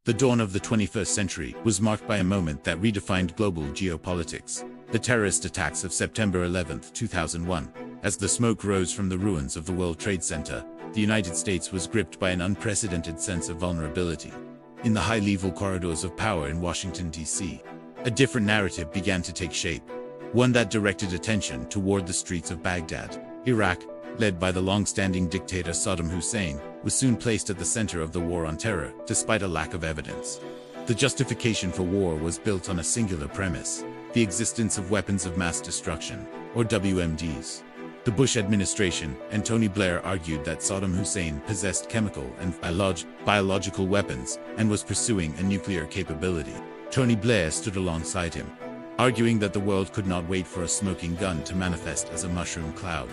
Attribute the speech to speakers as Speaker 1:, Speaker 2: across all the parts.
Speaker 1: The dawn of the 21st century was marked by a moment that redefined global geopolitics: the terrorist attacks of September 11, 2001. As the smoke rose from the ruins of the World Trade Center, the United States was gripped by an unprecedented sense of vulnerability. In the high-level corridors of power in Washington, D.C., a different narrative began to take shape, one that directed attention toward the streets of Baghdad. Iraq, led by the long-standing dictator Saddam Hussein, was soon placed at the center of the war on terror, despite a lack of evidence. The justification for war was built on a singular premise: the existence of weapons of mass destruction, or WMDs. The Bush administration and Tony Blair argued that Saddam Hussein possessed chemical and biological weapons and was pursuing a nuclear capability. Tony Blair stood alongside him, arguing that the world could not wait for a smoking gun to manifest as a mushroom cloud.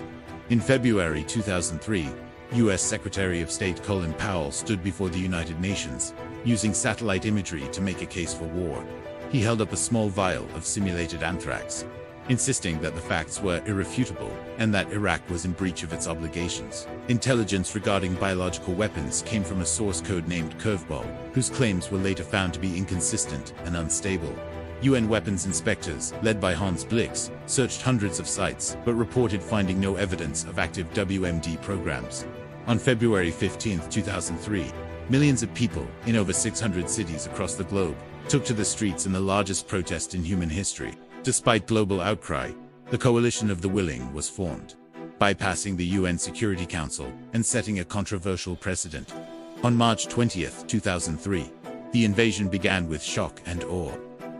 Speaker 1: In February 2003, U.S. Secretary of State Colin Powell stood before the United Nations, using satellite imagery to make a case for war. He held up a small vial of simulated anthrax, insisting that the facts were irrefutable and that Iraq was in breach of its obligations. Intelligence regarding biological weapons came from a source code named Curveball, whose claims were later found to be inconsistent and unstable. UN weapons inspectors, led by Hans Blix, searched hundreds of sites, but reported finding no evidence of active WMD programs. On February 15, 2003, millions of people, in over 600 cities across the globe, took to the streets in the largest protest in human history. Despite global outcry, the Coalition of the Willing was formed, bypassing the UN Security Council and setting a controversial precedent. On March 20, 2003, the invasion began with shock and awe,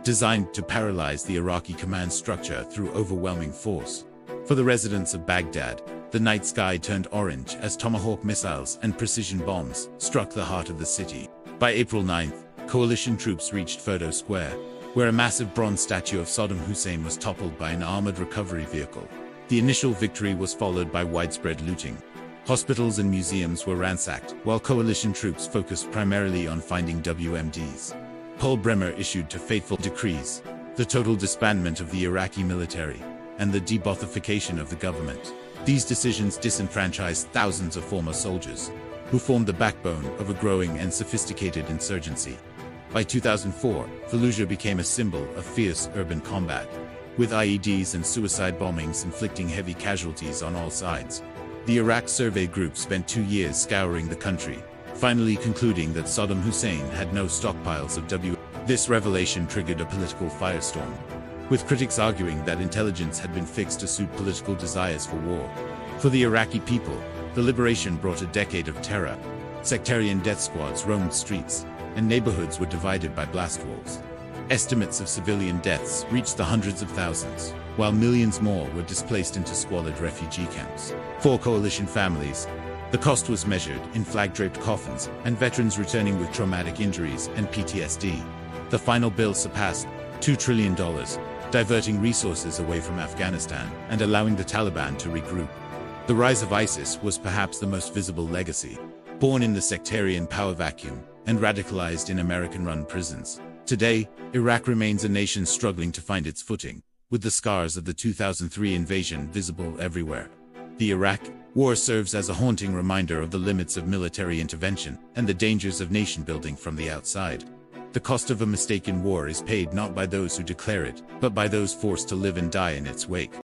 Speaker 1: designed to paralyze the Iraqi command structure through overwhelming force. For the residents of Baghdad, the night sky turned orange as Tomahawk missiles and precision bombs struck the heart of the city. By April 9th, coalition troops reached Ferdo Square, where a massive bronze statue of Saddam Hussein was toppled by an armored recovery vehicle. The initial victory was followed by widespread looting. Hospitals and museums were ransacked, while coalition troops focused primarily on finding WMDs. Paul Bremer issued two fateful decrees: the total disbandment of the Iraqi military and the de-Baathification of the government. These decisions disenfranchised thousands of former soldiers, who formed the backbone of a growing and sophisticated insurgency. By 2004, Fallujah became a symbol of fierce urban combat, with IEDs and suicide bombings inflicting heavy casualties on all sides. The Iraq Survey Group spent 2 years scouring the country, finally concluding that Saddam Hussein had no stockpiles of WMDs. This revelation triggered a political firestorm, with critics arguing that intelligence had been fixed to suit political desires for war. For the Iraqi people, the liberation brought a decade of terror. Sectarian death squads roamed streets, and neighborhoods were divided by blast walls. Estimates of civilian deaths reached the hundreds of thousands, while millions more were displaced into squalid refugee camps. For coalition families, the cost was measured in flag-draped coffins and veterans returning with traumatic injuries and PTSD. The final bill surpassed $2 trillion, diverting resources away from Afghanistan and allowing the Taliban to regroup. The rise of ISIS was perhaps the most visible legacy, born in the sectarian power vacuum and radicalized in American-run prisons. Today, Iraq remains a nation struggling to find its footing, with the scars of the 2003 invasion visible everywhere. The Iraq War serves as a haunting reminder of the limits of military intervention and the dangers of nation-building from the outside. The cost of a mistaken war is paid not by those who declare it, but by those forced to live and die in its wake.